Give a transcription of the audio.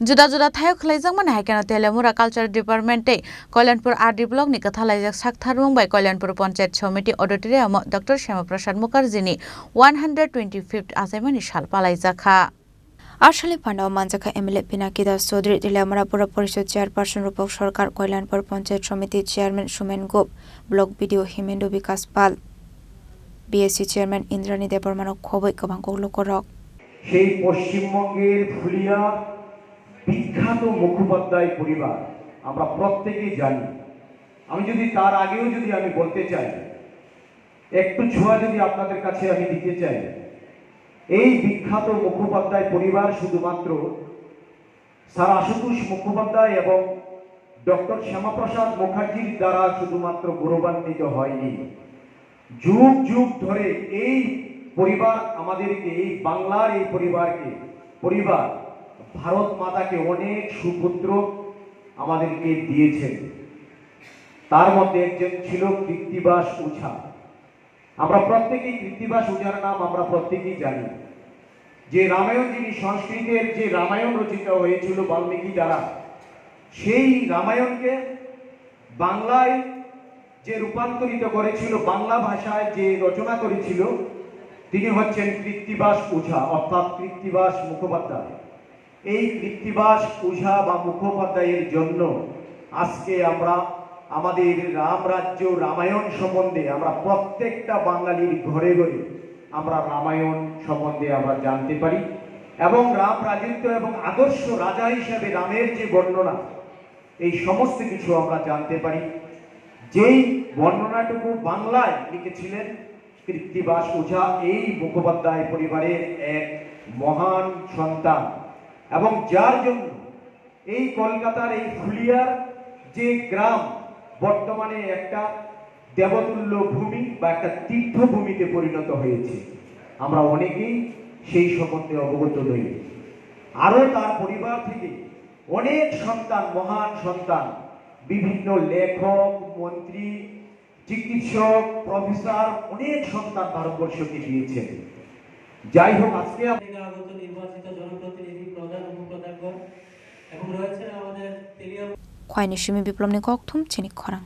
जुदा जुदा थायो खलाइजाक मान हाइकेना तेलेमुरा कल्चर डिपार्टमेंटे कल्याणपुर आरडी ब्लक नि कथालाइजाक साकथारुं बाय कल्याणपुर पंचायत समिति auditorium doctor Shyamaprasad Mukherjee 125th आसाइमानि साल पालाइजाखा आरशाली फान्डाव मानजाखा एमएलए पिनाकी दास चौधरी तेलेमुरा पुर परिषद चेयरपर्सन रूपक सरकार कल्याणपुर पंचायत समिति चेयरमैन सुमेन गोप ब्लक बीडीओ हिमेंदु विकास पाल बीएससी चेयरमैन इंद्रानी देबरमानक खबै गोबां लोकरक সেই পশ্চিমবঙ্গের ফুলিয়া বিখ্যাত মুখোপাধ্যায় পরিবার আমরা প্রত্যেকেই জানি। আমি যদি তার আগেও যদি আমি বলতে চাই, একটু ছোঁয়া যদি আপনাদের কাছে আমি দিতে চাই, এই বিখ্যাত মুখোপাধ্যায় পরিবার শুধুমাত্র স্যার আশুতোষ মুখোপাধ্যায় এবং ডক্টর শ্যামাপ্রসাদ মুখার্জির দ্বারা শুধুমাত্র গৌরবান্বিত হয়নি। যুগ যুগ ধরে এই পরিবার আমাদেরকে, এই বাংলার এই পরিবার ভারত মাতাকে অনেক সুপুত্র আমাদেরকে দিয়েছেন। তার মধ্যে একজন ছিল কৃত্তিবাস ওঝা। আমরা প্রত্যেকেই কৃত্তিবাস ওঝার নাম আমরা প্রত্যেকেই জানি। যে রামায়ণ, যিনি সংস্কৃতের যে রামায়ণ রচিত হয়েছিল বাল্মীকি দ্বারা, সেই রামায়ণকে বাংলায় যে রূপান্তরিত করেছিল, বাংলা ভাষায় যে রচনা করেছিল, তিনি হচ্ছেন কৃত্তিবাস ওঝা অর্থাৎ কৃত্তিবাস মুখোপাধ্যায়। এই কৃত্তিবাস ওঝা বা মুখোপাধ্যায়ের জন্য আজকে আমরা আমাদের রামরাজ্য রামায়ণ সম্বন্ধে আমরা প্রত্যেকটা বাঙালির ঘরে ঘরে আমরা রামায়ণ সম্বন্ধে আমরা জানতে পারি এবং রাম রাজত্ব এবং আদর্শ রাজা হিসেবে রামের যে বর্ণনা, এই সমস্ত কিছু আমরা জানতে পারি। যেই বর্ণনাটুকু বাংলায় লিখেছিলেন কৃত্তিবাস ওঝা, এই মুখোপাধ্যায় পরিবারের এক মহান সন্তান এবং যার জন্য এই কলকাতার এই ফুলিয়ার যে গ্রাম বর্তমানে একটা দেবতুল্য ভূমি বা একটা তীর্থভূমিতে পরিণত হয়েছে, আমরা অনেকেই সেই সম্বন্ধে অবগত নই। আরও তার পরিবার থেকে অনেক সন্তান, মহান সন্তান, বিভিন্ন লেখক, মন্ত্রী, চিকিৎসক, প্রফেসর, অনেক সন্তান ভারতবর্ষকে দিয়েছেন। যাই হোক, আজকে আগত নির্বাচিত জনপ্রতিনিধি, প্রধান উপপ্রধানগণ এবং রয়েছেন আমাদের খয়নি সুমি বিপ্লব নিকক থুম চিনি খরাং।